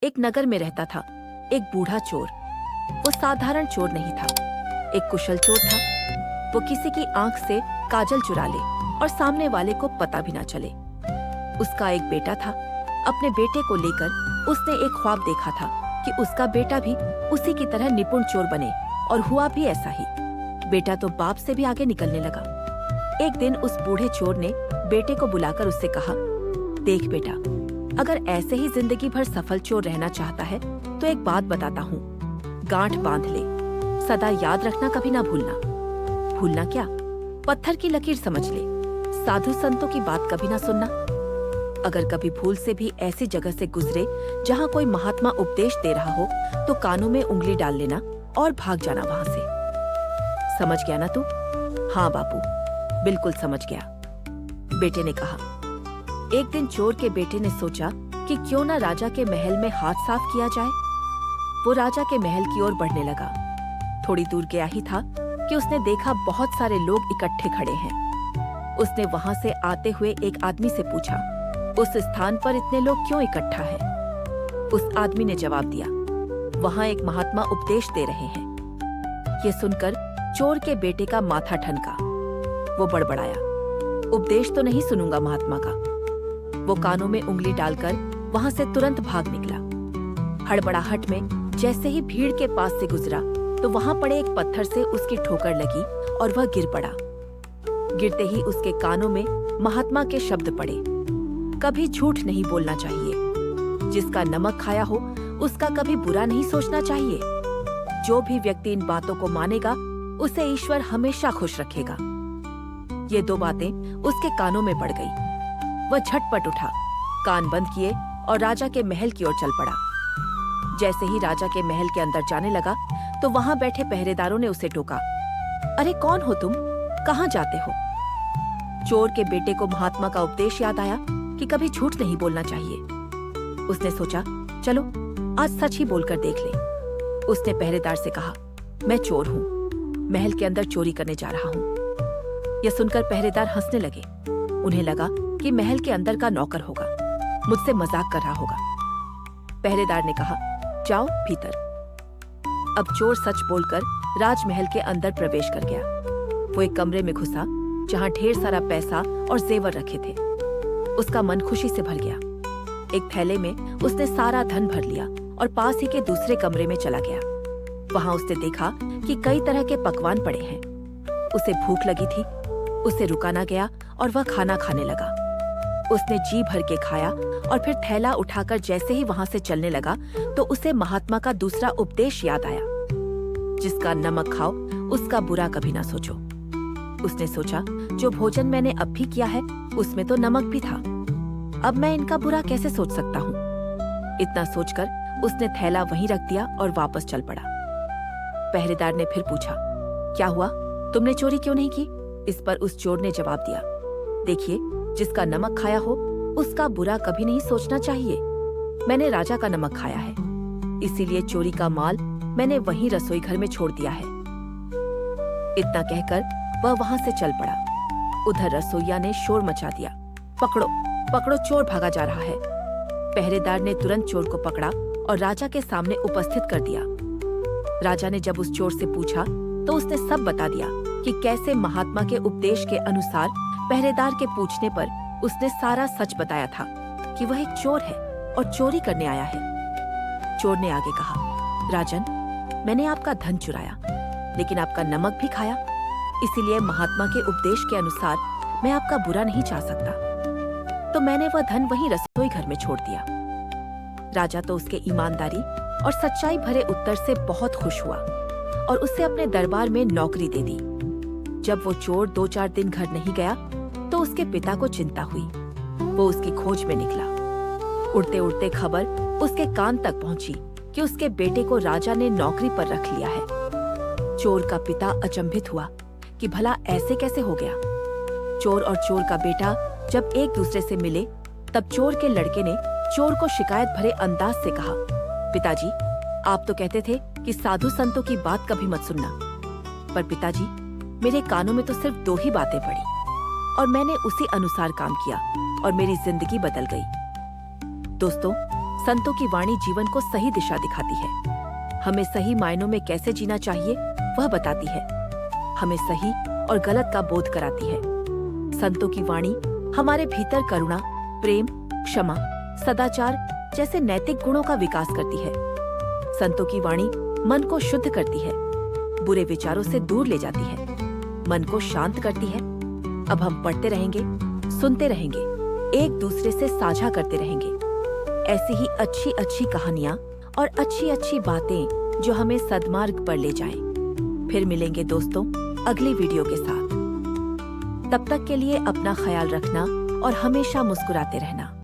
एक नगर में रहता था एक बूढ़ा चोर। वो साधारण चोर नहीं था, एक कुशल चोर था। वो किसी की आंख से काजल चुरा ले और सामने वाले को पता भी ना चले। उसका एक बेटा था। अपने बेटे को लेकर उसने एक ख्वाब देखा था कि उसका बेटा भी उसी की तरह निपुण चोर बने, और हुआ भी ऐसा ही। बेटा तो बाप से भी आगे निकलने लगा। एक दिन उस बूढ़े चोर ने बेटे को बुलाकर उससे कहा, देख बेटा, अगर ऐसे ही जिंदगी भर सफल चोर रहना चाहता है तो एक बात बताता हूँ, गांठ बांध ले। सदा याद रखना, कभी ना भूलना। भूलना क्या, पत्थर की लकीर समझ ले। साधु संतों की बात कभी ना सुनना। अगर कभी भूल से भी ऐसी जगह से गुजरे जहाँ कोई महात्मा उपदेश दे रहा हो तो कानों में उंगली डाल लेना और भाग जाना वहाँ से। समझ गया ना तू? हाँ बापू, बिल्कुल समझ गया, बेटे ने कहा। एक दिन चोर के बेटे ने सोचा कि क्यों ना राजा के महल में हाथ साफ किया जाए। वो राजा के महल की ओर बढ़ने लगा। थोड़ी दूर गया ही था कि उसने देखा बहुत सारे लोग इकट्ठे खड़े हैं। उसने वहां से आते हुए एक आदमी से पूछा, उस स्थान पर इतने लोग क्यों इकट्ठा हैं? उस आदमी ने जवाब दिया, वहां एक महात्मा उपदेश दे रहे हैं। ये सुनकर चोर के बेटे का माथा ठनका। वो बड़बड़ाया, उपदेश तो नहीं सुनूंगा महात्मा का। वो कानों में उंगली डालकर वहां से तुरंत भाग निकला। हड़बड़ाहट में जैसे ही भीड़ के पास से गुजरा तो वहां पड़े एक पत्थर से उसकी ठोकर लगी और वह गिर पड़ा। गिरते ही उसके कानों में महात्मा के शब्द पड़े, कभी झूठ नहीं बोलना चाहिए। जिसका नमक खाया हो उसका कभी बुरा नहीं सोचना चाहिए। जो भी व्यक्ति इन बातों को मानेगा उसे ईश्वर हमेशा खुश रखेगा। ये दो बातें उसके कानों में पड़ गई। वह झटपट उठा, कान बंद किए और राजा के महल की ओर चल पड़ा। जैसे ही राजा के महल के अंदर जाने लगा तो वहां बैठे पहरेदारों ने उसे टोका, अरे कौन हो तुम, कहाँ जाते हो? चोर के बेटे को महात्मा का उपदेश याद आया कि कभी झूठ नहीं बोलना चाहिए। उसने सोचा, चलो आज सच ही बोलकर देख ले। उसने पहरेदार से कहा, मैं चोर हूँ, महल के अंदर चोरी करने जा रहा हूँ। यह सुनकर पहरेदार हंसने लगे। उन्हें लगा कि महल के अंदर का नौकर होगा, मुझसे मजाक कर रहा होगा। पहरेदार ने कहा, जाओ भीतर। अब चोर सच बोलकर राजमहल के अंदर प्रवेश कर गया। वो एक कमरे में घुसा जहां ढेर सारा पैसा और जेवर रखे थे। उसका मन खुशी से भर गया। एक थैले में उसने सारा धन भर लिया और पास ही के दूसरे कमरे में चला गया। वहां उसने देखा कि कई तरह के पकवान पड़े हैं। उसे भूख लगी थी, उसे रुका ना गया और वह खाना खाने लगा। उसने जी भर के खाया और फिर थैला उठाकर जैसे ही वहां से चलने लगा तो उसे महात्मा का दूसरा उपदेश याद आया, जिसका नमक खाओ उसका बुरा कभी ना सोचो। उसने सोचा, जो भोजन मैंने अब भी किया है उसमें तो नमक भी था, अब मैं इनका बुरा कैसे सोच सकता हूँ। इतना सोचकर उसने थैला वहीं रख दिया और वापस चल पड़ा। पहरेदार ने फिर पूछा, क्या हुआ, तुमने चोरी क्यों नहीं की? इस पर उस चोर ने जवाब दिया, देखिए, जिसका नमक खाया हो उसका बुरा कभी नहीं सोचना चाहिए। मैंने राजा का नमक खाया है, इसीलिए चोरी का माल मैंने वहीं रसोई घर में छोड़ दिया है। इतना कहकर वह वहां से चल पड़ा। उधर रसोइया ने शोर मचा दिया, पकड़ो पकड़ो, चोर भागा जा रहा है। पहरेदार ने तुरंत चोर को पकड़ा और राजा के सामने उपस्थित कर दिया। राजा ने जब उस चोर से पूछा तो उसने सब बता दिया कि कैसे महात्मा के उपदेश के अनुसार पहरेदार के पूछने पर उसने सारा सच बताया था कि वह एक चोर है और चोरी करने आया है। चोर ने आगे कहा, राजन, मैंने आपका धन चुराया लेकिन आपका नमक भी खाया, इसीलिए महात्मा के उपदेश के अनुसार मैं आपका बुरा नहीं चाह सकता, तो मैंने वह धन वहीं रसोई घर में छोड़ दिया। राजा तो उसके ईमानदारी और सच्चाई भरे उत्तर से बहुत खुश हुआ और उससे अपने दरबार में नौकरी दे दी। जब वो चोर 2-4 दिन घर नहीं गया तो उसके पिता को चिंता हुई। वो उसकी खोज में निकला। उड़ते उड़ते खबर उसके कान तक पहुंची कि उसके बेटे को राजा ने नौकरी पर रख लिया है। चोर का पिता अचंभित हुआ कि भला ऐसे कैसे हो गया। चोर और चोर का बेटा जब एक दूसरे से मिले तब चोर के लड़के ने चोर को शिकायत भरे अंदाज से कहा, पिताजी, आप तो कहते थे कि साधु संतों की बात कभी मत सुनना, पर पिताजी, मेरे कानों में तो सिर्फ 2 ही बातें पड़ी और मैंने उसी अनुसार काम किया और मेरी जिंदगी बदल गई। दोस्तों, संतों की वाणी जीवन को सही दिशा दिखाती है। हमें सही मायनों में कैसे जीना चाहिए वह बताती है। हमें सही और गलत का बोध कराती है। संतों की वाणी हमारे भीतर करुणा, प्रेम, क्षमा, सदाचार जैसे नैतिक गुणों का विकास करती है। संतों की वाणी मन को शुद्ध करती है, बुरे विचारों से दूर ले जाती है, मन को शांत करती है। अब हम पढ़ते रहेंगे, सुनते रहेंगे, एक दूसरे से साझा करते रहेंगे ऐसी ही अच्छी अच्छी कहानियाँ और अच्छी अच्छी बातें जो हमें सद्मार्ग पर ले जाएं। फिर मिलेंगे दोस्तों अगली वीडियो के साथ। तब तक के लिए अपना ख्याल रखना और हमेशा मुस्कुराते रहना।